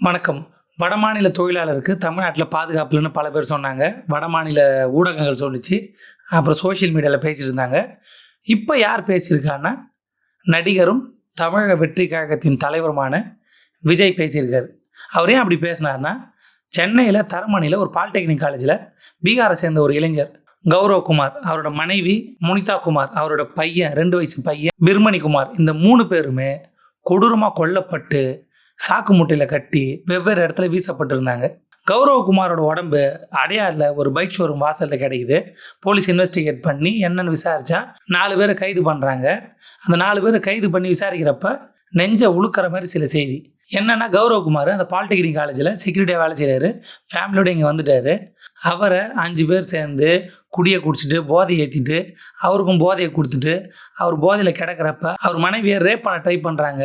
வணக்கம். வடமாநில தொழிலாளருக்கு தமிழ்நாட்டில பாதுகாப்பு இல்லன்னு பல பேர் சொன்னாங்க. வடமாநில ஊடகங்கள் சொல்லுச்சு. அப்புறம் சோசியல் மீடியால பேசிட்டு இருந்தாங்க. இப்ப யார் பேசியிருக்கான்னா, நடிகரும், தமிழக வெற்றி கழகத்தின் தலைவருமான விஜய் பேசியிருக்காரு. அவர் ஏன் அப்படி பேசினார்னா, சென்னையில தரமணியில ஒரு பாலிடெக்னிக் காலேஜ்ல பீகாரை சேர்ந்த ஒரு இளைஞர் கௌரவ் குமார், அவரோட மனைவி முனிதா குமார், அவரோட பையன் 2 வயசு பையன் பிர்மணி குமார், இந்த 3 பேருமே கொடூரமா கொல்லப்பட்டு சாக்கு மூட்டையில கட்டி வெவ்வேறு இடத்துல வீசப்பட்டிருந்தாங்க. கௌரவகுமாரோட உடம்பு அடையாறுல ஒரு பைக் ஷோரூம் வாசல்ல கிடைக்குது. போலீஸ் இன்வெஸ்டிகேட் பண்ணி என்னன்னு விசாரிச்சா 4 பேரை கைது பண்றாங்க. அந்த 4 பேரை கைது பண்ணி விசாரிக்கிறப்ப நெஞ்ச உழுக்கிற மாதிரி சில செய்தி. என்னன்னா, கௌரவகுமார் அந்த பாலிடெக்னிக் காலேஜில் செக்யூரிட்டியாக வேலை செய்கிறாரு. ஃபேமிலியோட இங்கே வந்துட்டாரு. அவரை 5 பேர் சேர்ந்து குடியை குடிச்சிட்டு போதையை ஏற்றிட்டு அவருக்கும் போதையை கொடுத்துட்டு அவர் போதையில் கிடக்கிறப்ப அவர் மனைவியை ரேப் பண்ண ட்ரை பண்ணுறாங்க.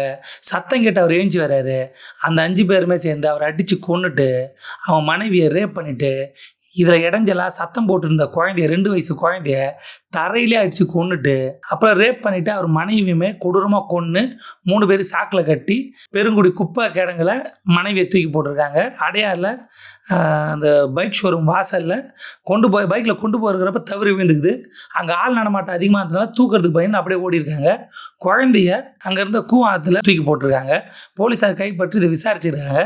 சத்தம் கேட்டு அவர் எழுஞ்சி வர்றாரு. அந்த 5 பேருமே சேர்ந்து அவரை அடித்து கொன்னுட்டு அவன் மனைவியை ரேப் பண்ணிவிட்டு இதில் இடைஞ்சலாக சத்தம் போட்டுருந்த குழந்தைய 2 வயசு குழந்தைய தரையிலே அடித்து கொன்னுட்டு அப்புறம் ரேப் பண்ணிவிட்டு அவர் மனைவியுமே கொடூரமாக கொன்று 3 பேர் சாக்கில் கட்டி பெருங்குடி குப்பை கிடங்குல மனைவியை தூக்கி போட்டிருக்காங்க. அடையாரில் அந்த பைக் ஷோரூம் வாசலில் பைக்கில் கொண்டு போகிறப்ப தவறி விழுந்துக்குது. அங்கே ஆள் நடமாட்டம் அதிகமாக இருந்ததுனால தூக்கிறதுக்கு பயந்து அப்படியே ஓடி இருக்காங்க. குழந்தைய அங்கேருந்த கூவாத்தில் தூக்கி போட்டிருக்காங்க. போலீஸார் கைப்பற்றி இதை விசாரிச்சிருக்காங்க.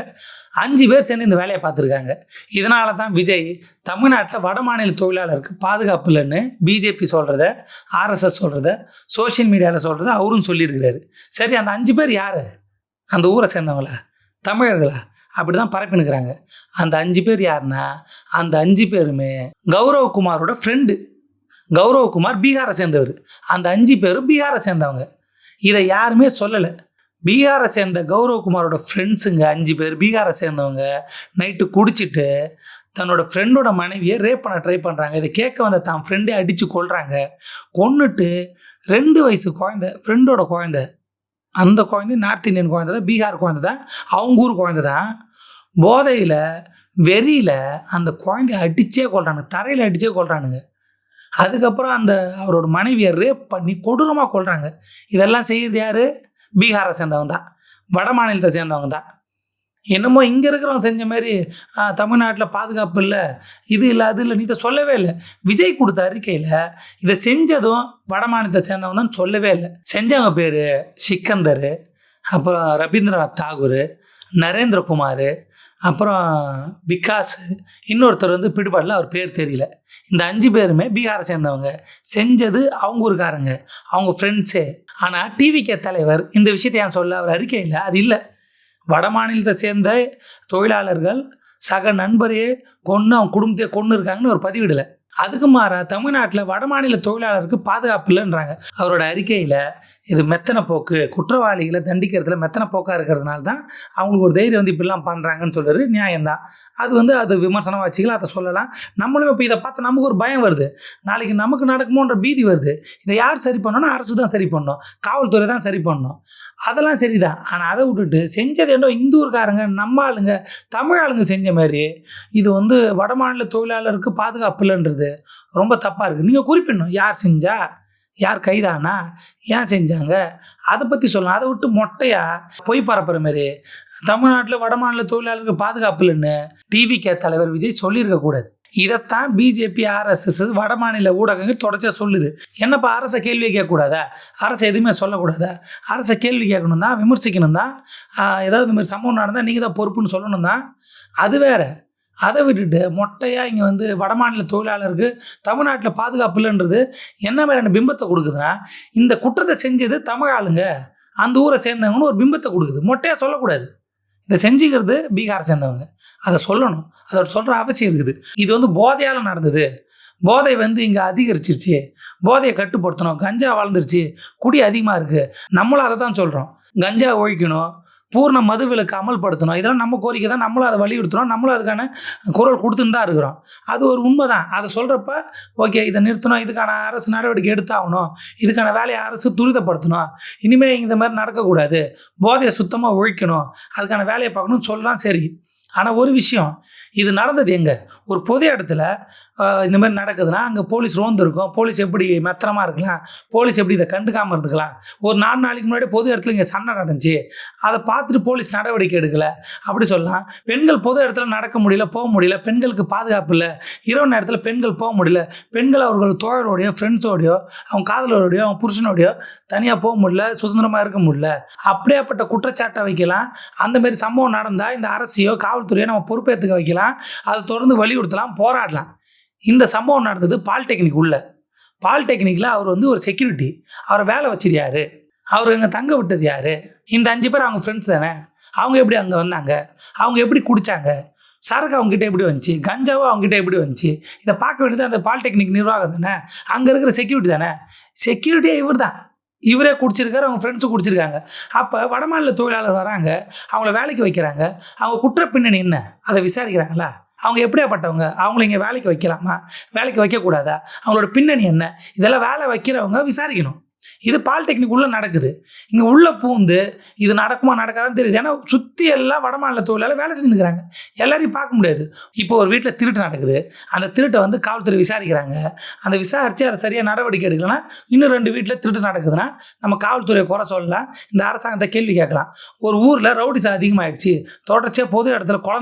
5 பேர் சேர்ந்து இந்த வேலையை பார்த்துருக்காங்க. இதனால தான் விஜய் தமிழ்நாட்டில் வடமாநில தொழிலாளருக்கு பாதுகாப்பு இல்லைன்னு பிஜேபி சொல்கிறத, ஆர்எஸ்எஸ் சொல்கிறத, சோஷியல் மீடியாவில் சொல்கிறத அவரும் சொல்லியிருக்கிறாரு. சரி, அந்த 5 பேர் யார்? அந்த ஊரை சேர்ந்தவங்களா? தமிழர்களா? அப்படி தான் பரப்பினுக்கிறாங்க. அந்த 5 பேர் யாருன்னா, அந்த 5 பேருமே கௌரவகுமாரோட ஃப்ரெண்டு. கௌரவகுமார் பீகாரை சேர்ந்தவர். அந்த 5 பேரும் பீகாரை சேர்ந்தவங்க. இதை யாருமே சொல்லலை. பீகாரை சேர்ந்த கௌரவகுமாரோட ஃப்ரெண்ட்ஸுங்க 5 பேர் பீகாரை சேர்ந்தவங்க நைட்டு குடிச்சிட்டு தன்னோட ஃப்ரெண்டோட மனைவியை ரேப் பண்ண ட்ரை பண்ணுறாங்க. இதை கேட்க வந்த தான் ஃப்ரெண்டே அடித்து கொள்கிறாங்க. கொன்னுட்டு 2 வயசு குழந்தை, ஃப்ரெண்டோட குழந்தை, அந்த குழந்தை நார்த் இந்தியன் குழந்தை தான், பீகார் குழந்தை தான், அவங்க ஊர் குழந்தை தான். போதையில் வெறியில் அந்த குழந்தைய அடித்தே கொள்கிறானுங்க, தரையில் அடித்தே கொள்கிறானுங்க. அதுக்கப்புறம் அந்த அவரோட மனைவியை ரேப் பண்ணி கொடூரமாக கொள்கிறாங்க. இதெல்லாம் செய்கிறது யார்? பீகாரை சேர்ந்தவங்க தான், வட மாநிலத்தை சேர்ந்தவங்க தான். என்னமோ இங்கே இருக்கிறவங்க செஞ்ச மாதிரி தமிழ்நாட்டில் பாதுகாப்பு இல்லை, இது இல்லை, அது இல்லை, நீ இதை சொல்லவே இல்லை. விஜய் கொடுத்த அறிக்கையில் இதை செஞ்சதும் வட மாநிலத்தை சேர்ந்தவங்க தான் சொல்லவே இல்லை. செஞ்சவங்க பேர் சிக்கந்தர், அப்புறம் ரவீந்திரநாத் தாகூர், நரேந்திரகுமார், அப்புறம் விகாஸ், இன்னொருத்தர் வந்து பிடிபாடில் அவர் பேர் தெரியல. இந்த 5 பேருமே பீகாரை சேர்ந்தவங்க. செஞ்சது அவங்க ஊருக்காரங்க, அவங்க ஃப்ரெண்ட்ஸே. ஆனால் டிவிகே தலைவர் இந்த விஷயத்தை ஏன் சொல்ல? அவர் அறிக்கையில் அது இல்லை. வட மாநிலத்தை சேர்ந்த தொழிலாளர்கள் சக நண்பரையே கொன்று அவங்க குடும்பத்தையே கொன்று இருக்காங்கன்னு ஒரு பதிவிடலை. அதுக்கு மாறா தமிழ்நாட்டில் வடமாநில தொழிலாளருக்கு பாதுகாப்பு இல்லைன்றாங்க. அவரோட அறிக்கையில் இது மெத்தனை போக்கு, குற்றவாளிகளை தண்டிக்கிறதுல மெத்தனை போக்காக இருக்கிறதுனால தான் அவங்களுக்கு ஒரு தைரியம் வந்து இப்படிலாம் பண்ணுறாங்கன்னு சொல்கிறாரு. நியாயம்தான். அது விமர்சனமாக வச்சுக்கலாம், அதை சொல்லலாம். நம்மளும் இப்போ இதை பார்த்து நமக்கு ஒரு பயம் வருது. நாளைக்கு நமக்கு நடக்குமோன்ற பீதி வருது. இதை யார் சரி பண்ணணும்னா அரசு தான் சரி பண்ணணும், காவல்துறை தான் சரி பண்ணணும். அதெல்லாம் சரிதான். ஆனால் அதை விட்டுட்டு செஞ்சது என்னோ இந்தூர்காரங்க, நம்ம ஆளுங்க, தமிழ் ஆளுங்க செஞ்ச மாதிரி இது வந்து வடமாநில தொழிலாளருக்கு பாதுகாப்பு இல்லைன்றது ரொம்ப தப்பாக இருக்குது. நீங்கள் குறிப்பிடணும், யார் செஞ்சா, யார் கைதானா, ஏன் செஞ்சாங்க, அதை பற்றி சொல்லலாம். அதை விட்டு மொட்டையாக பொய் பரப்புற மாதிரி தமிழ்நாட்டில் வடமாநில தொழிலாளருக்கு பாதுகாப்பு இல்லைன்னு டிவிகே தலைவர் விஜய் சொல்லியிருக்கக்கூடாது. இதைத்தான் பிஜேபி, ஆர்எஸ்எஸ், வடமாநில ஊடகங்கள் தொடர்ச்சியாக சொல்லுது. என்னப்பா அரசை கேள்வி கேட்கக்கூடாதா? அரசை எதுவுமே சொல்லக்கூடாதா? அரசை கேள்வி கேட்கணும் தான், விமர்சிக்கணும் தான். ஏதாவது இந்த மாதிரி சம்பவம் நடந்தால் நீங்கள் தான் பொறுப்புன்னு சொல்லணும் தான். அது வேறு. அதை விட்டுட்டு மொட்டையாக இங்கே வந்து வடமாநில தொழிலாளருக்கு தமிழ்நாட்டில் பாதுகாப்பு இல்லைன்றது என்ன மாதிரியான பிம்பத்தை கொடுக்குதுன்னா, இந்த குற்றத்தை செஞ்சது தமிழ் ஆளுங்க, அந்த ஊரை சேர்ந்தவங்கன்னு ஒரு பிம்பத்தை கொடுக்குது. மொட்டையாக சொல்லக்கூடாது. இதை செஞ்சுக்கிறது பீகாரை சேர்ந்தவங்க, அதை சொல்லணும். அதோட சொல்கிற அவசியம் இருக்குது. இது வந்து போதையால் நடந்தது, போதை வந்து இங்கே அதிகரிச்சிருச்சு, போதையை கட்டுப்படுத்தணும், கஞ்சா வளர்ந்துருச்சு, குடி அதிகமாக இருக்குது, நம்மளும் அதை தான் சொல்கிறோம். கஞ்சா ஒழிக்கணும், பூர்ண மதுவிலக்கு அமல்படுத்தணும், இதெல்லாம் நம்ம கோரிக்கை தான். நம்மளும் அதை வலியுறுத்துகிறோம், நம்மளும் அதுக்கான குரல் கொடுத்துன்னு தான் இருக்கிறோம். அது ஒரு உண்மை தான். அதை சொல்கிறப்ப ஓகே, இதை நிறுத்தணும், இதுக்கான அரசு நடவடிக்கை எடுத்தாகணும், இதுக்கான வேலையை அரசு துரிதப்படுத்தணும், இனிமேல் இந்த மாதிரி நடக்கக்கூடாது, போதையை சுத்தமாக ஒழிக்கணும், அதுக்கான வேலையை பார்க்கணும்னு சொல்லலாம். சரி, ஆனால் ஒரு விஷயம், இது நடந்தது எங்கே? ஒரு பொது இடத்துல இந்த மாதிரி நடக்குதுன்னா, அங்கே போலீஸ் ரோந்து இருக்கும். போலீஸ் எப்படி மெத்தனமாக இருக்கலாம்? போலீஸ் எப்படி இதை கண்டுக்காமல் இருந்துக்கலாம்? ஒரு 4 நாளைக்கு முன்னாடி பொது இடத்துல இங்கே சண்டை நடந்துச்சு. அதை பார்த்துட்டு போலீஸ் நடவடிக்கை எடுக்கலை அப்படி சொல்லலாம். பெண்கள் பொது இடத்துல நடக்க முடியல, போக முடியல. பெண்களுக்கு பாதுகாப்பு இல்லை. இரவு நேரத்தில் பெண்கள் போக முடியல. பெண்கள் அவர்கள் தோழரோடையோ, ஃப்ரெண்ட்ஸோடையோ, அவங்க காதலரோடையோ, அவங்க புருஷனோடையோ தனியாக போக முடியல, சுதந்திரமாக இருக்க முடியல. அப்படியாப்பட்ட குற்றச்சாட்டை வைக்கலாம். அந்தமாரி சம்பவம் நடந்தால் இந்த அரசையோ காவல்துறையோ நம்ம பொறுப்பேற்றுக்க வைக்கலாம். அதை தொடர்ந்து வலியுறுத்தலாம், போராடலாம். இந்த சம்பவம் நடந்தது பாலிடெக்னிக் உள்ள. பாலிடெக்னிக்கில் அவர் ஒரு செக்யூரிட்டி. அவரை வேலை வச்சது யார்? அவர் அங்கே தங்க விட்டது யார்? இந்த 5 பேர் அவங்க ஃப்ரெண்ட்ஸ் தானே. அவங்க எப்படி அங்கே வந்தாங்க? அவங்க எப்படி குடித்தாங்க? சரக்கு அவங்ககிட்ட எப்படி வந்துச்சு? கஞ்சாவோ அவங்ககிட்ட எப்படி வந்துச்சு? இதை பார்க்க வேண்டியது அந்த பாலிடெக்னிக் நிர்வாகம் தானே. அங்கே இருக்கிற செக்யூரிட்டி தானே. செக்யூரிட்டியே இவர் தான். இவரே குடிச்சிருக்காரு, அவங்க ஃப்ரெண்ட்ஸும் குடிச்சிருக்காங்க. அப்போ வடமாநில தொழிலாளர் வராங்க, அவங்கள வேலைக்கு வைக்கிறாங்க. அவங்க குற்ற பின்னணி என்ன? அதை விசாரிக்கிறாங்களா? அவங்க எப்படியாப்பட்டவங்க? அவங்கள இங்கே வேலைக்கு வைக்கலாமா? வேலைக்கு வைக்கக்கூடாதா? அவங்களோட பின்னணி என்ன? இதெல்லாம் வேலை வைக்கிறவங்க விசாரிக்கணும். இது பாலிடெக்னிக் உள்ளே நடக்குது. இங்கே உள்ளே பூந்து இது நடக்குமா நடக்காதான்னு தெரியுது. ஏன்னா சுற்றி எல்லாம் வடமாநில தொழிலாளர் வேலை செஞ்சுருக்கிறாங்க. எல்லாரையும் பார்க்க முடியாது. இப்போ ஒரு வீட்டில் திருட்டு நடக்குது. அந்த திருட்டை காவல்துறை விசாரிக்கிறாங்க. அந்த விசாரித்து அதை சரியாக நடவடிக்கை எடுக்கலன்னா, இன்னும் 2 வீட்டில் திருட்டு நடக்குதுன்னா நம்ம காவல்துறையை குறை சொல்லலாம். இந்த அரசாங்கத்தை கேள்வி கேட்கலாம். ஒரு ஊரில் ரவுடிசம் அதிகமாகிடுச்சு, தொடர்ச்சியாக பொது இடத்துல கொலை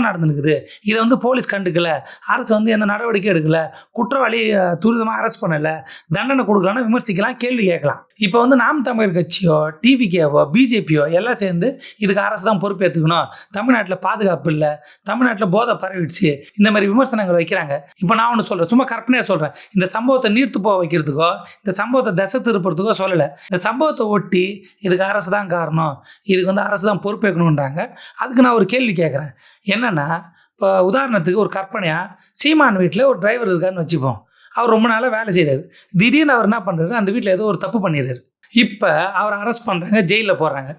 நடந்துருக்குது. இதை போலீஸ் கண்டுக்கல, அரசு எந்த நடவடிக்கை எடுக்கல, குற்றவாளி துரிதமாக அரெஸ்ட் பண்ணலை, தண்டனை கொடுக்கலான்னு விமர்சிக்கலாம், கேள்வி கேட்கலாம். இப்போ நாம் தமிழர் கட்சியோ, டிவிகேவோ, பிஜேபியோ எல்லாம் சேர்ந்து இதுக்கு அரசு தான் பொறுப்பேற்றுக்கணும், தமிழ்நாட்டில் பாதுகாப்பு இல்லை, தமிழ்நாட்டில் போதை பரவிடுச்சு, இந்த மாதிரி விமர்சனங்கள் வைக்கிறாங்க. இப்போ நான் ஒன்று சொல்கிறேன், சும்மா கற்பனையாக சொல்கிறேன். இந்த சம்பவத்தை நீர்த்து போக வைக்கிறதுக்கோ, இந்த சம்பவத்தை திசை திருப்புறதுக்கோ சொல்லலை. இந்த சம்பவத்தை ஒட்டி இதுக்கு அரசு தான் காரணம், இதுக்கு அரசு தான் பொறுப்பேற்கணுன்றாங்க. அதுக்கு நான் ஒரு கேள்வி கேட்குறேன். என்னென்னா, இப்போ உதாரணத்துக்கு ஒரு கற்பனையாக சீமான் வீட்டில் ஒரு டிரைவர் இருக்காருன்னு வச்சுப்போம். அவர் ரொம்ப நாளாக வேலை செய்கிறார். திடீர்னு அவர் என்ன பண்ணுறாரு, அந்த வீட்டில் ஏதோ ஒரு தப்பு பண்ணிடுறாரு. இப்போ அவர் அரெஸ்ட் பண்ணுறாங்க, ஜெயிலில் போடுறாங்க.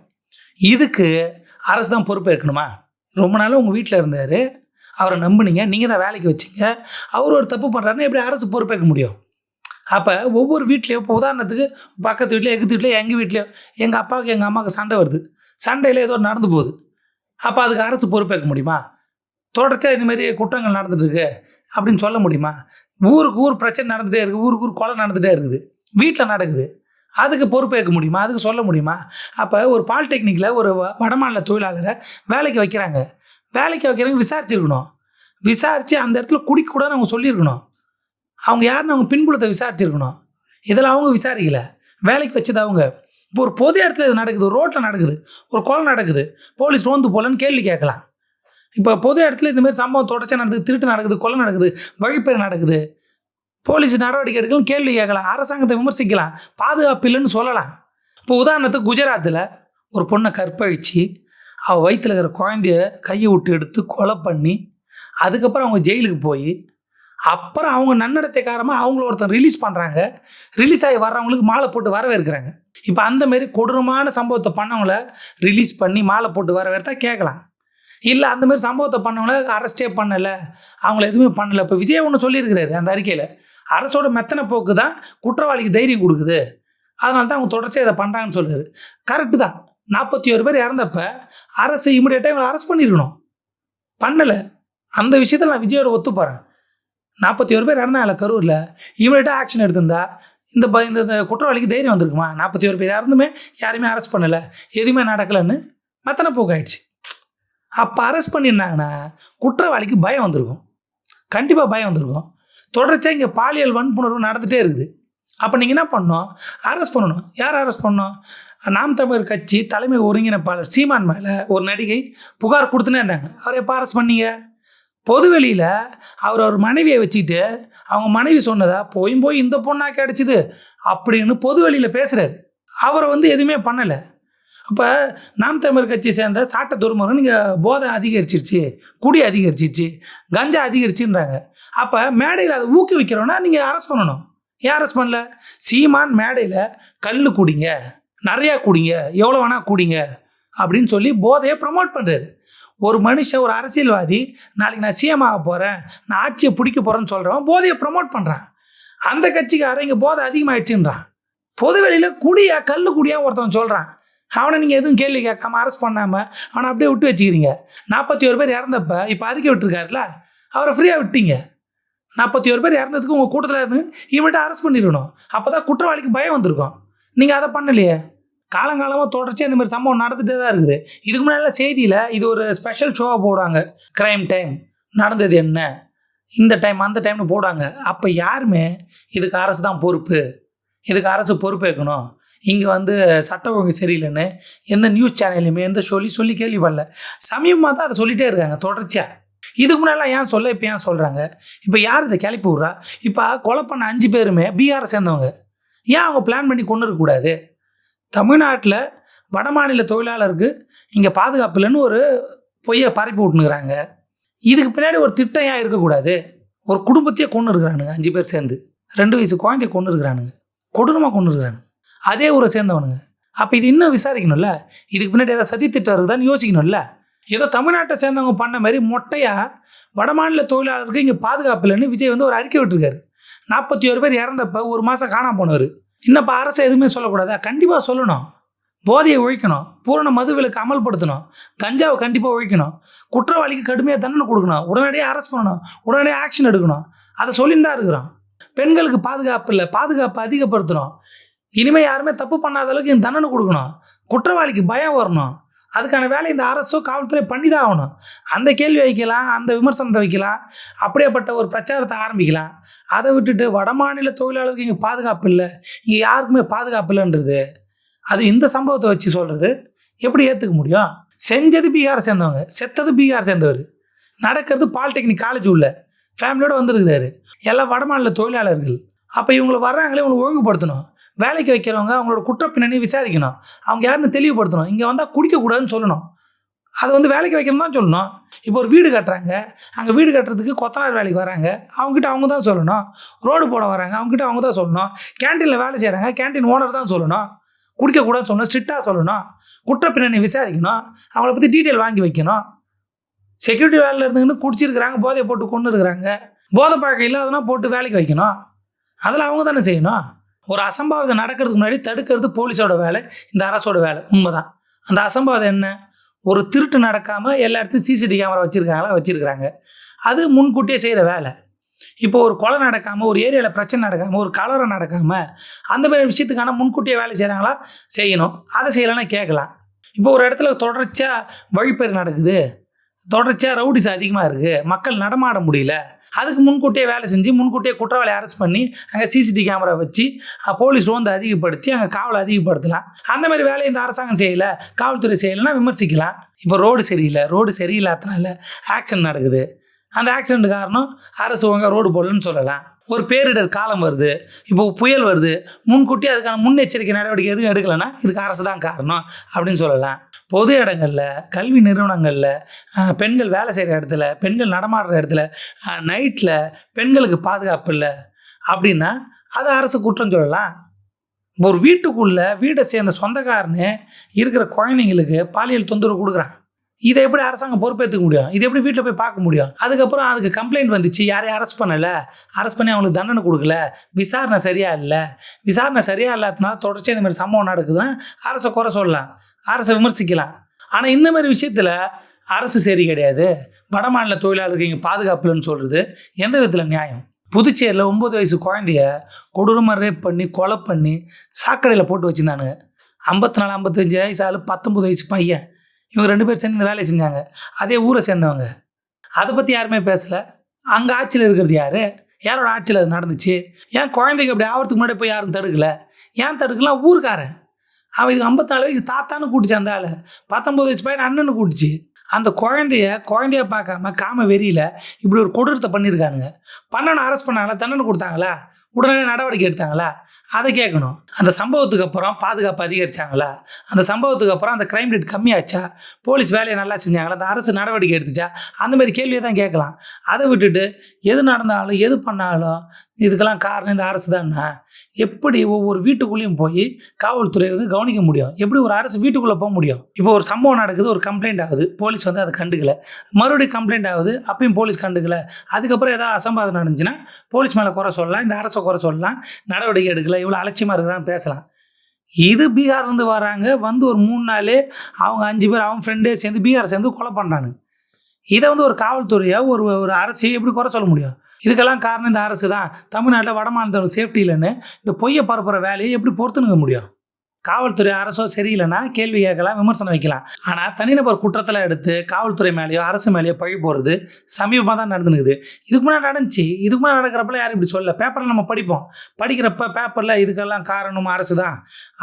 இதுக்கு அரசு தான் பொறுப்பேற்கணுமா? ரொம்ப நாளாக உங்கள் வீட்டில் இருந்தார், அவரை நம்புனீங்க, நீங்கள் தான் வேலைக்கு வச்சிங்க, அவர் ஒரு தப்பு பண்ணுறாருன்னா எப்படி அரசு பொறுப்பேற்க முடியும்? அப்போ ஒவ்வொரு வீட்லேயும், இப்போ உதாரணத்துக்கு பக்கத்து வீட்லையோ, எங்கள் வீட்லையோ, எங்கள் வீட்லையோ எங்கள் அப்பாவுக்கு எங்கள் அம்மாவுக்கு சண்டை வருது. சண்டையில் ஏதோ நடந்து போகுது. அப்போ அதுக்கு அரசு பொறுப்பேற்க முடியுமா? தொடர்ச்சியாக இந்தமாரி குற்றங்கள் நடந்துட்டுருக்கு அப்படின்னு சொல்ல முடியுமா? ஊருக்கு ஊர் பிரச்சனை நடந்துகிட்டே இருக்குது, ஊருக்கு ஊர் கொலை நடந்துகிட்டே இருக்குது, வீட்டில் நடக்குது. அதுக்கு பொறுப்பேற்க முடியுமா? அதுக்கு சொல்ல முடியுமா? அப்போ ஒரு பாலிடெக்னிக்கில் ஒரு வடமாநில தொழிலாளரை வேலைக்கு வைக்கிறாங்க. வேலைக்கு வைக்கிறவங்க விசாரிச்சிருக்கணும். விசாரித்து அந்த இடத்துல குடிக்கக்கூடாதுன்னு அவங்க சொல்லியிருக்கணும். அவங்க யாருன்னு அவங்க பின்புலத்தை விசாரிச்சிருக்கணும். இதெல்லாம் அவங்க விசாரிக்கல, வேலைக்கு வச்சது அவங்க. இப்போ ஒரு பொது இடத்துல இது நடக்குது, ஒரு ரோட்டில் நடக்குது, ஒரு கொலை நடக்குது, போலீஸ் ரோந்து போகலன்னு கேள்வி கேட்கலாம். இப்போ பொது இடத்துல இந்தமாரி சம்பவம் தொடர்ச்சியாக நடக்குது, திருட்டு நடக்குது, கொலை நடக்குது, வழிப்பறி நடக்குது, போலீஸ் நடவடிக்கை எடுக்கலாம், கேள்வி கேட்கலாம், அரசாங்கத்தை விமர்சிக்கலாம், பாதுகாப்பு இல்லைன்னு சொல்லலாம். இப்போ உதாரணத்துக்கு குஜராத்தில் ஒரு பொண்ணை கற்பழித்து அவள் வயிற்றில் இருக்கிற குழந்தைய கையை விட்டு எடுத்து கொலை பண்ணி, அதுக்கப்புறம் அவங்க ஜெயிலுக்கு போய், அப்புறம் அவங்க நன்னடத்தைக்காரமாக அவங்கள ஒருத்தர் ரிலீஸ் பண்ணுறாங்க. ரிலீஸ் ஆகி வர்றவங்களுக்கு மாலை போட்டு வரவேற்கிறாங்க. இப்போ அந்தமாரி கொடூரமான சம்பவத்தை பண்ணவங்கள ரிலீஸ் பண்ணி மாலை போட்டு வரவேற்றா கேட்கலாம். இல்லை அந்தமாரி சம்பவத்தை பண்ணவங்கள அரெஸ்டே பண்ணலை, அவங்கள எதுவுமே பண்ணலை. இப்போ விஜய் ஒன்று சொல்லியிருக்கிறாரு அந்த அறிக்கையில், அரசோட மெத்தனை போக்கு தான் குற்றவாளிக்கு தைரியம் கொடுக்குது, அதனால தான் அவங்க தொடர்ச்சியாக இதை பண்ணுறாங்கன்னு சொல்கிறாரு. கரெக்டு தான். 41 பேர் இறந்தப்ப அரசு இமிடியேட்டாக இவங்களை அரெஸ்ட் பண்ணியிருக்கணும், பண்ணலை. அந்த விஷயத்தில் நான் விஜயோட ஒத்துப்போகிறேன். 41 பேர் இறந்தாங்கல்ல கரூரில், இமிடியேட்டாக ஆக்ஷன் எடுத்திருந்தா இந்த குற்றவாளிக்கு தைரியம் வந்திருக்குமா? 41 பேர் இறந்துமே யாருமே அரெஸ்ட் பண்ணலை, எதுவுமே நடக்கலைன்னு மெத்தனை போக்காயிடுச்சு. அப்போ அரெஸ்ட் பண்ணியிருந்தாங்கன்னா குற்றவாளிக்கு பயம் வந்திருக்கும், கண்டிப்பாக பயம் வந்திருக்கும். தொடர்ச்சியாக இங்கே பாலியல் வன்புணர்வு நடந்துகிட்டே இருக்குது. அப்போ நீங்கள் என்ன பண்ணணும்? அரெஸ்ட் பண்ணணும். யார் அரெஸ்ட் பண்ணணும்? நாம் தமிழர் கட்சி தலைமை ஒருங்கிணைப்பாளர் சீமான் மேலே ஒரு நடிகை புகார் கொடுத்துனே இருந்தாங்க. அவர் எப்போ அரெஸ்ட் பண்ணீங்க? பொதுவெளியில் அவர் மனைவியை வச்சுக்கிட்டு அவங்க மனைவி சொன்னதா போய் இந்த பொண்ணா கிடச்சிது அப்படின்னு பொதுவெளியில் பேசுகிறார். அவரை எதுவுமே பண்ணலை. அப்போ நாம் தமிழர் கட்சியை சேர்ந்த சாட்ட துறைமுறை நீங்கள் போதை அதிகரிச்சிருச்சு, குடி அதிகரிச்சிருச்சு, கஞ்சா அதிகரிச்சுன்றாங்க. அப்போ மேடையில் அதை ஊக்குவிக்கிறோன்னா நீங்கள் அரெஸ்ட் பண்ணணும். ஏன் அரெஸ்ட் பண்ணல? சீமான் மேடையில் கல் குடிங்க, நிறையா குடிங்க, எவ்வளோ வேணால் குடிங்க அப்படின்னு சொல்லி போதையை ப்ரமோட் பண்ணுறாரு. ஒரு மனுஷன், ஒரு அரசியல்வாதி, நாளைக்கு நான் சிஎம் ஆக போகிறேன், நான் ஆட்சியை பிடிக்க போகிறேன்னு சொல்கிறவன் போதையை ப்ரமோட் பண்ணுறான். அந்த கட்சிக்காரன் இங்கே போதை அதிகமாகிடுச்சுன்றான். பொதுவெளியில் குடியா கல் குடியா ஒருத்தன் சொல்கிறான். அவனை நீங்கள் எதுவும் கேள்வி கேட்காம அரெஸ்ட் பண்ணாமல் அவனை அப்படியே விட்டு வச்சுக்கிறீங்க. 41 பேர் இறந்தப்ப இப்போ அறிக்கை விட்டுருக்காருல, அவரை ஃப்ரீயாக விட்டீங்க. 41 பேர் இறந்ததுக்கு உங்கள் கூட்டத்தில் இருந்து இவன்கிட்ட அரெஸ்ட் பண்ணிடணும். அப்போ தான் குற்றவாளிக்கு பயம் வந்திருக்கும். நீங்கள் அதை பண்ணலையே. காலங்காலமாக தொடர்ச்சியாக இந்த மாதிரி சம்பவம் நடந்துகிட்டே தான் இருக்குது. இதுக்கு முன்னாடி செய்தியில் இது ஒரு ஸ்பெஷல் ஷோவாக போடுவாங்க. க்ரைம் டைம், நடந்தது என்ன, இந்த டைம் அந்த டைம்னு போடுவாங்க. அப்போ யாருமே இதுக்கு அரசு தான் பொறுப்பு, இதுக்கு அரசு பொறுப்பேற்கணும், இங்கே சட்டம் ஒழுங்கு சரியில்லைன்னு எந்த நியூஸ் சேனல்லையுமே எந்த சொல்லி கேள்விப்படல. சமீபமாக தான் அதை சொல்லிகிட்டே இருக்காங்க தொடர்ச்சியாக. இதுக்கு முன்னாடிலாம் ஏன் சொல்ல, இப்போ ஏன் சொல்கிறாங்க? இப்போ யார் இதை கிளப்பி விட்றா? இப்போ கொலை பண்ண 5 பேருமே பீகாரை சேர்ந்தவங்க. ஏன் அவங்க பிளான் பண்ணி கொண்டு இருக்கக்கூடாது? தமிழ்நாட்டில் வடமாநில தொழிலாளருக்கு இங்கே பாதுகாப்பு இல்லைன்னு ஒரு பொய்யை பரப்பி விட்டுனுக்குறாங்க. இதுக்கு பின்னாடி ஒரு திட்டம் ஏன் இருக்கக்கூடாது? ஒரு குடும்பத்தையே கொண்டு இருக்கிறானுங்க 5 பேர் சேர்ந்து. 2 வயசு குழந்தைய கொண்டு இருக்கிறானுங்க, கொடூரமாக கொண்டு இருக்கிறானுங்க, அதே ஊரை சேர்ந்தவனுங்க. அப்போ இது இன்னும் விசாரிக்கணும்ல, இதுக்கு பின்னாடி ஏதாவது சதி திட்டம் இருக்குதான்னு யோசிக்கணும்ல. ஏதோ தமிழ்நாட்டை சேர்ந்தவங்க பண்ண மாதிரி மொட்டையாக வடமாநில தொழிலாளருக்கு இங்கே பாதுகாப்பு இல்லைன்னு விஜய் ஒரு அறிக்கை விட்டுருக்காரு. 41 பேர் இறந்தப்போ 1 மாதம் காணாமல் போனவர். இன்னப்போ அரசு எதுவுமே சொல்லக்கூடாதா? கண்டிப்பாக சொல்லணும். போதையை ஒழிக்கணும், பூரண மதுவிலக்கு அமல்படுத்தணும், கஞ்சாவை கண்டிப்பாக ஒழிக்கணும், குற்றவாளிக்கு கடுமையாக தண்டனை கொடுக்கணும், உடனடியாக அரெஸ்ட் பண்ணணும், உடனடியாக ஆக்ஷன் எடுக்கணும். அதை சொல்லிட்டு தான் இருக்கிறோம். பெண்களுக்கு பாதுகாப்பு இல்லை, பாதுகாப்பை அதிகப்படுத்தணும். இனிமேல் யாருமே தப்பு பண்ணாத அளவுக்கு இந்த தண்டனை கொடுக்கணும், குற்றவாளிக்கு பயம் வரணும். அதுக்கான வேலை இந்த அரசோ காவல்துறை பண்ணி தான் ஆகணும். அந்த கேள்வி வைக்கலாம், அந்த விமர்சனத்தை வைக்கலாம், அப்படியேப்பட்ட ஒரு பிரச்சாரத்தை ஆரம்பிக்கலாம். அதை விட்டுட்டு வடமாநில தொழிலாளருக்கு இங்கே பாதுகாப்பு இல்லை, இங்கே யாருக்குமே பாதுகாப்பு இல்லைன்றது, அது இந்த சம்பவத்தை வச்சு சொல்கிறது எப்படி ஏற்றுக்க முடியும்? செஞ்சது பீகாரை சேர்ந்தவங்க, செத்தது பீகார் சேர்ந்தவர், நடக்கிறது பாலிடெக்னிக் காலேஜ் உள்ள ஃபேமிலியோடு வந்துருக்குறாரு. எல்லாம் வடமாநில தொழிலாளர்கள். அப்போ இவங்களை வர்றாங்களே, இவங்களை ஒழுங்குபடுத்தணும். வேலைக்கு வைக்கிறவங்க அவங்களோட குற்ற பின்னணி விசாரிக்கணும், அவங்க யாருன்னு தெளிவுபடுத்தணும். இங்கே வந்தால் குடிக்கக்கூடாதுன்னு சொல்லணும். அது வேலைக்கு வைக்கணும் தான் சொல்லணும். இப்போ ஒரு வீடு கட்டுறாங்க, அங்கே வீடு கட்டுறதுக்கு கொத்தனார் வேலைக்கு வராங்க, அவங்ககிட்ட அவங்க தான் சொல்லணும். ரோடு போட வராங்க, அவங்ககிட்ட அவங்க தான் சொல்லணும். கேன்டீனில் வேலை செய்கிறாங்க, கேன்டீன் ஓனர் தான் சொல்லணும். குடிக்கக்கூடாதுன்னு சொல்லணும், ஸ்ட்ரிக்டாக சொல்லணும். குற்ற பின்னணி விசாரிக்கணும், அவங்கள பற்றி டீட்டெயில் வாங்கி வைக்கணும். செக்யூரிட்டி வேலையில் இருந்துக்கின்னு குடிச்சிருக்கிறாங்க, போதையை போட்டு கொண்டு இருக்கிறாங்க, போதை பழக்கம் இல்லாதனா போட்டு வேலைக்கு வைக்கணும். அதில் அவங்க தானே செய்யணும். ஒரு அசம்பாவிதம் நடக்கிறதுக்கு முன்னாடி தடுக்கிறது போலீஸோட வேலை, இந்த அரசோட வேலை. உண்மைதான். அந்த அசம்பாவிதம் என்ன? ஒரு திருட்டு நடக்காமல் எல்லா இடத்துலையும் சிசிடிவி கேமரா வச்சுருக்காங்க. அது முன்கூட்டியே செய்கிற வேலை. இப்போ ஒரு கொலை நடக்காமல், ஒரு ஏரியாவில் பிரச்சனை நடக்காமல், ஒரு கலவரம் நடக்காமல், அந்த மாதிரி விஷயத்துக்கான முன்கூட்டியே வேலை செய்கிறாங்களா? செய்யணும். அதை செய்யலைன்னா கேட்கலாம். இப்போ ஒரு இடத்துல தொடர்ச்சியாக வழிப்பறி நடக்குது, தொடர்ச்சியாக ரவுடிஸ் அதிகமாக இருக்குது, மக்கள் நடமாட முடியல, அதுக்கு முன்கூட்டியே வேலை செஞ்சு முன்கூட்டியே குற்றவாளி அரெஸ்ட் பண்ணி அங்கே சிசிடிவி கேமரா வச்சு போலீஸ் ரோந்து அதிகப்படுத்தி அங்கே காவலை அதிகப்படுத்தலாம். அந்த மாதிரி வேலையை இந்த அரசாங்கம் செய்யலை, காவல்துறை செய்யலைன்னா விமர்சிக்கலாம். இப்போ ரோடு சரியில்லாதனால ஆக்சிடென்ட் நடக்குது. அந்த ஆக்சிடென்ட் காரணம் அரசு ஒழுங்காக ரோடு போடலன்னு சொல்லலாம். ஒரு பேரிடர் காலம் வருது, இப்போ புயல் வருது, முன்கூட்டி அதுக்கான முன்னெச்சரிக்கை நடவடிக்கை எதுவும் எடுக்கலைன்னா இதுக்கு அரசு தான் காரணம் அப்படின்னு சொல்லலாம். பொது இடங்களில், கல்வி நிறுவனங்களில், பெண்கள் வேலை செய்கிற இடத்துல, பெண்கள் நடமாடுற இடத்துல, நைட்டில் பெண்களுக்கு பாதுகாப்பு இல்லை அப்படின்னா அது அரசு குற்றம் சொல்லலாம். இப்போ ஒரு வீட்டுக்குள்ளே வீட்டை சேர்ந்த சொந்தக்காரனே இருக்கிற குழந்தைங்களுக்கு பாலியல் தொந்தரவு கொடுக்குறான். இதை எப்படி அரசாங்கம் பொறுப்பேற்றுக்க முடியும்? இதை எப்படி வீட்டில் போய் பார்க்க முடியும்? அதுக்கப்புறம் அதுக்கு கம்ப்ளைண்ட் வந்துச்சு, யாரையும் அரெஸ்ட் பண்ணலை, அரெஸ்ட் பண்ணி அவங்களுக்கு தண்டனை கொடுக்கல, விசாரணை சரியாக இல்லாதனால தொடர்ச்சியாக இந்த மாதிரி சம்பவம் நடக்குதுன்னா அரசை குறை சொல்லலாம், அரசை விமர்சிக்கலாம். ஆனால் இந்த மாதிரி விஷயத்தில் அரசு சரி கிடையாது, வடமாநில தொழிலாளருக்கு இங்கே பாதுகாப்பு இல்லைன்னு சொல்கிறது எந்த விதத்தில் நியாயம்? புதுச்சேரியில் 9 வயசு குழந்தைய கொடூரமாக ரேப் பண்ணி கொலை பண்ணி சாக்கடையில் போட்டு வச்சுருந்தானுங்க. 54-55 வயசு ஆள், 19 வயசு பையன், இவங்க 2 பேர் சேர்ந்து இந்த வேலையை செஞ்சாங்க. அதே ஊரை சேர்ந்தவங்க. அதை பற்றி யாருமே பேசலை. அங்கே ஆட்சியில் இருக்கிறது யாரோட ஆட்சியில் அது நடந்துச்சு? ஏன் குழந்தைக்கு அப்படி ஆகிறதுக்கு முன்னாடி போய் யாரும் தடுக்கலை? ஏன் தடுக்கலாம்? ஊருக்காரன் அவன் இதுக்கு 54 வயசு தாத்தான்னு கூட்டிச்சு, அந்த ஆள் 19 வயசு பையன் அண்ணன்னு கூட்டிச்சு. அந்த குழந்தைய பார்க்காம காம வெறியில் இப்படி ஒரு கொடூரத்தை பண்ணியிருக்கானுங்க. பண்ணணும், அரெஸ்ட் பண்ணாங்களா, தண்டனை கொடுத்தாங்களா, உடனே நடவடிக்கை எடுத்தாங்களா? அதை கேட்கணும். அந்த சம்பவத்துக்கு அப்புறம் பாதுகாப்பு அதிகரிச்சாங்களா? அந்த சம்பவத்துக்கு அப்புறம் அந்த க்ரைம் ரேட் கம்மியாச்சா? போலீஸ் வேலையை நல்லா செஞ்சாங்களா? அந்த அரசு நடவடிக்கை எடுத்துச்சா? அந்த மாதிரி கேள்வியை தான் கேட்கலாம். அதை விட்டுட்டு எது நடந்தாலும் எது பண்ணாலும் இதுக்கெல்லாம் காரணம் இந்த அரசு தானே. எப்படி ஒவ்வொரு வீட்டுக்குள்ளேயும் போய் காவல்துறை கவனிக்க முடியும்? எப்படி ஒரு அரசு வீட்டுக்குள்ளே போக முடியும்? இப்போ ஒரு சம்பவம் நடக்குது, ஒரு கம்ப்ளைண்ட் ஆகுது, போலீஸ் அதை கண்டுக்கல, மறுபடியும் கம்ப்ளைண்ட் ஆகுது, அப்பயும் போலீஸ் கண்டுக்கல, அதுக்கப்புறம் ஏதாவது அசம்பாவிதம் நடந்துச்சுன்னா போலீஸ் மேலே குறை சொல்லலாம், இந்த அரசை குறை சொல்லலாம், நடவடிக்கை எடுக்கல, இவ்வளோ அலட்சியமாக இருக்கிறான்னு பேசலாம். இது பீகார்லேருந்து வராங்க, வந்து ஒரு 3 நாளே அவங்க 5 பேர் அவன் ஃப்ரெண்டே சேர்ந்து பீகாரை சேர்ந்து கொலை பண்ணுறானுங்க. இதை வந்து ஒரு காவல்துறையை ஒரு ஒரு அரசையை எப்படி குறை சொல்ல முடியும்? இதுக்கெல்லாம் காரணம் இந்த அரசு தான். தமிழ்நாட்டில் வடமாநிலத்தோட சேஃப்டி இல்லைன்னு இந்த பொய்யை பரப்புகிற வேலையை எப்படி பொறுத்துனுக்க முடியும்? காவல்துறை அரசோ சரியில்லைன்னா கேள்வி கேட்கலாம், விமர்சனம் வைக்கலாம். ஆனால் தனிநபர் குற்றத்தில் எடுத்து காவல்துறை மேலேயோ அரசு மேலேயோ பழி போடுறது சமீபமாக தான் நடந்துனுக்குது. இதுக்கு முன்னாடி நடந்துச்சு. இதுக்கு முன்னாடி நடக்கிறப்பல யாரும் இப்படி சொல்லல. பேப்பரில் நம்ம படிப்போம். படிக்கிறப்ப பேப்பரில் இதுக்கெல்லாம் காரணம் அரசு தான்,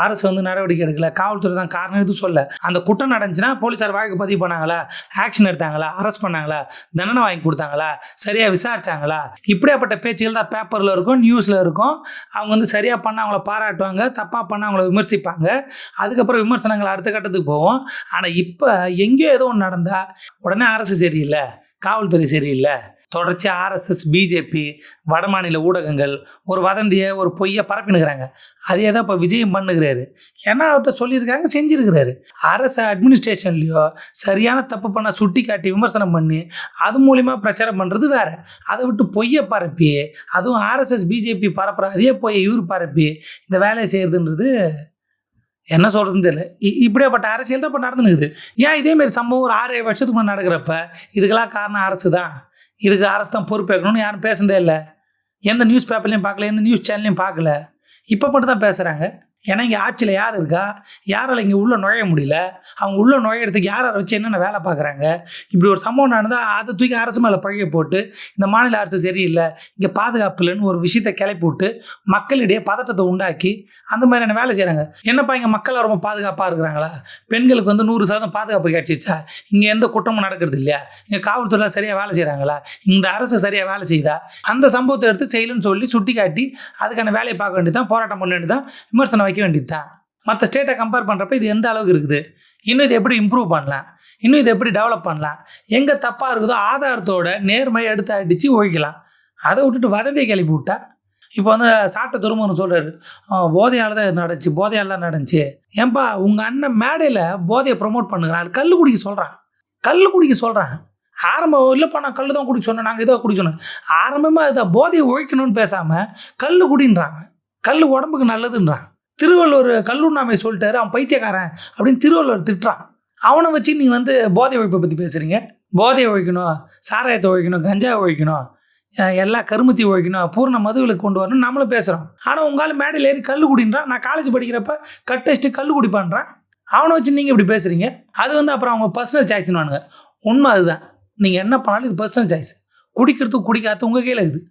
அரசு வந்து நடவடிக்கை எடுக்கல, காவல்துறை தான் காரணம் எதுவும் சொல்ல. அந்த குற்றம் நடந்துச்சுன்னா போலீஸார் வழக்கு பதிவு பண்ணாங்களா, ஆக்ஷன் எடுத்தாங்களா, அரெஸ்ட் பண்ணாங்களா, தண்டனை வாங்கி கொடுத்தாங்களா, சரியாக விசாரிச்சாங்களா, இப்படியாப்பட்ட பேச்சுகள் தான் பேப்பரில் இருக்கும், நியூஸில் இருக்கும். அவங்க வந்து சரியாக பண்ண அவங்கள பாராட்டுவாங்க, தப்பாக பண்ண அவங்கள விமர்சிப்பாங்க. அதுக்கப்புறம் விமர்சனங்கள் அடுத்த கட்டத்துக்கு போவோம். ஆனால் இப்போ எங்கேயோ ஏதோ ஒன்று நடந்தால் உடனே அரசு சரியில்லை, காவல்துறை சரியில்லை, தொடர்ச்சி RSS, பிஜேபி, வடமாநில ஊடகங்கள் ஒரு வதந்தியை ஒரு பொய்யை பரப்பினுக்கிறாங்க. அதே தான் இப்போ விஜயம் பண்ணுகிறாரு. ஏன்னா அவர்கிட்ட சொல்லியிருக்காங்க, செஞ்சுருக்கிறாரு. அரசு அட்மினிஸ்ட்ரேஷன்லையோ சரியான தப்பு பண்ண சுட்டி காட்டி விமர்சனம் பண்ணி அது மூலிமா பிரச்சாரம் பண்ணுறது வேறு. அதை விட்டு பொய்யை பரப்பி, அதுவும் RSS, பிஜேபி பரப்புகிற அதே பொய்யை இவர் பரப்பி இந்த வேலையை செய்கிறதுன்றது என்ன சொல்கிறதுன்னு தெரியல. இப்படியாப்பட்ட அரசியல் தான் இப்போ நடந்துனுக்குது. ஏன் இதேமாரி சம்பவம் ஒரு 6-7 வருஷத்துக்கு முன்னாடி நடக்கிறப்ப இதுக்கெல்லாம் காரணம் அரசு தான், இதுக்கு அரசு தான் பொறுப்பேற்கணும்னு யாரும் பேசுனதே இல்லை. எந்த நியூஸ் பேப்பர்லையும் பார்க்கல, எந்த நியூஸ் சேனல்லையும் பார்க்கல. இப்போ மட்டும் தான் பேசுகிறாங்க. ஏன்னா இங்கே ஆட்சியில் யார் இருக்கா, யாரால் இங்கே உள்ளே நுழைய முடியல, அவங்க உள்ளே நுழையிறதுக்கு யாரை வச்சு என்னென்ன வேலை பார்க்குறாங்க. இப்படி ஒரு சம்பவம் நடந்தால் அதை தூக்கி அரசு மேலே பழிய போட்டு இந்த மாநில அரசு சரியில்லை, இங்கே பாதுகாப்பு இல்லைன்னு ஒரு விஷயத்தை கிளப்பி விட்டு மக்களிடையே பதட்டத்தை உண்டாக்கி அந்த மாதிரியான வேலை செய்கிறாங்க. என்னப்பா இங்கே மக்கள் ரொம்ப பாதுகாப்பாக இருக்கிறாங்களா, பெண்களுக்கு வந்து 100% பாதுகாப்பு கிடைச்சிச்சா, இங்கே எந்த குற்றமும் நடக்கிறது இல்லையா, இங்கே காவல்துறை சரியாக வேலை செய்கிறாங்களா, இந்த அரசு சரியாக வேலை செய்தா, அந்த சம்பவத்தை எடுத்து செய்யலன்னு சொல்லி சுட்டி காட்டி அதுக்கான வேலையை பார்க்க வேண்டியதான், போராட்டம் பண்ண வேண்டியதான், விமர்சனம் வைக்க வேண்டியது தான். மற்ற ஸ்டேட்டை கம்பேர் பண்ணுறப்ப இது எந்த அளவுக்கு இருக்குது, இன்னும் இதை எப்படி இம்ப்ரூவ் பண்ணலாம், இன்னும் இதை எப்படி டெவலப் பண்ணலாம், எங்கே தப்பாக இருக்குதோ ஆதாரத்தோட நேர்மையை எடுத்து அடித்து ஒழிக்கலாம். அதை விட்டுட்டு வதந்தியை கிளப்பி விட்டா. இப்போ வந்து சாட்டை துருமுகன் சொல்கிறாரு, போதையால் தான் நடந்துச்சு, போதையால் தான் நடந்துச்சு. ஏன்பா உங்கள் அண்ணன் மேடையில் போதையை ப்ரொமோட் பண்ணுறான், கல் குடிக்க சொல்கிறான். ஆரம்பம் இல்லைப்பா நான் கல் தான் குடிக்க சொன்னேன், நாங்கள் இதை குடிக்க சொன்னேன். ஆரம்பமாக இதை போதையை ஒழிக்கணும்னு பேசாமல் கல் குடின்றாங்க, கல் உடம்புக்கு நல்லதுன்றான். திருவள்ளுவர் கல்லுண்ணாமை சொல்லிட்டாரு, அவன் பைத்தியக்காரன் அப்படின்னு திருவள்ளுவர் திட்டுறான். அவனை வச்சு நீ வந்து போதை ஒழிப்பை பற்றி பேசுகிறீங்க. போதையை ஒழிக்கணும், சாராயத்தை ஒழிக்கணும், கஞ்சா ஒழிக்கணும், எல்லா கருமத்தி ஒழிக்கணும், பூர்ண மதுவிலக்கு கொண்டு வரணும் நம்மளும் பேசுகிறோம். ஆனால் உங்களால் மேடையில் ஏறி கல் குடின்றான். நான் காலேஜ் படிக்கிறப்ப கட்டடிச்சுட்டு கல் குடிப்பான்றான். அவனை வச்சு நீங்கள் இப்படி பேசுகிறீங்க. அது வந்து அப்புறம் அவங்க பர்சனல் சாய்ஸ்னுவானுங்க. உண்மை அதுதான். நீங்கள் என்ன பண்ணாலும் இது பர்சனல் சாய்ஸ். குடிக்கிறதுக்கு குடிக்காது உங்கள் கையில் இருக்குது,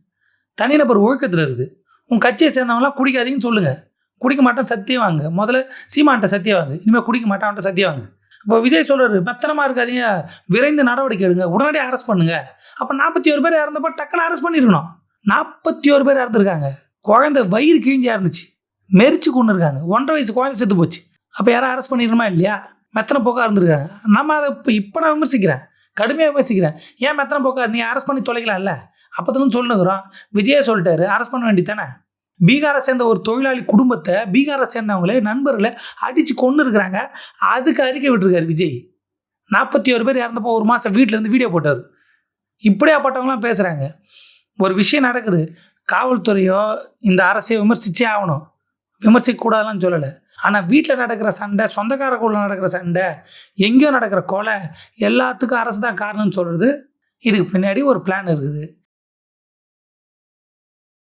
தனிநபர் ஒழுக்கத்தில் இருக்குது. உங்கள் கட்சியை சேர்ந்தவங்களாம் குடிக்காதீங்கன்னு சொல்லுங்கள். குடிக்க மாட்டேன் சத்தியம் வாங்க. முதல்ல சீமான்ட்ட சத்தியம் வாங்க, இனிமேல் குடிக்க மாட்டேன் அவன்கிட்ட சத்தியம் வாங்க. இப்போ விஜய் சொல்கிறாரு, மெத்தனமாக இருக்காதீங்க, விரைந்து நடவடிக்கை எடுங்க, உடனடியாக அரெஸ்ட் பண்ணுங்க. அப்போ 41 பேர் இறந்தப்போ டக்குன்னு அரெஸ்ட் பண்ணியிருக்கணும். 41 பேர் இறந்துருக்காங்க. குழந்தை வயிறு கிழிஞ்சியாக இருந்துச்சு, மெரிச்சு கொண்டு இருக்காங்க. 1.5 வயசு குழந்தை செத்து போச்சு. அப்போ யாரும் அரெஸ்ட் பண்ணிடணுமா இல்லையா? மெத்தனை போக்காக இருந்திருக்காங்க. நம்ம அதை இப்போ நான் விமர்சிக்கிறேன், கடுமையாக விமர்சிக்கிறேன். ஏன் மெத்தனை போக்காக நீங்கள் அரெஸ்ட் பண்ணி தொலைக்கலாம்ல? அப்போதான் சொல்லுங்கிறோம். விஜயே சொல்லிட்டாரு, அரெஸ்ட் பண்ண வேண்டி தானே. பீகாரை சேர்ந்த ஒரு தொழிலாளி குடும்பத்தை பீகாரை சேர்ந்தவங்களே நண்பர்களை அடித்து கொண்டு இருக்கிறாங்க. அதுக்கு அறிக்கை விட்டுருக்காரு விஜய். 41 பேர் இறந்தப்போ 1 மாதம் வீட்டில் இருந்து வீடியோ போட்டார். இப்படியாப்பட்டவங்களாம் பேசுகிறாங்க. ஒரு விஷயம் நடக்குது, காவல்துறையோ இந்த அரசையோ விமர்சிச்சே ஆகணும், விமர்சிக்கக்கூடாதுலாம் சொல்லலை. ஆனால் வீட்டில் நடக்கிற சண்டை, சொந்தக்காரக்குள்ள நடக்கிற சண்டை, எங்கேயோ நடக்கிற கொலை, எல்லாத்துக்கும் அரசு தான் காரணம்னு சொல்கிறது. இதுக்கு பின்னாடி ஒரு பிளான் இருக்குது.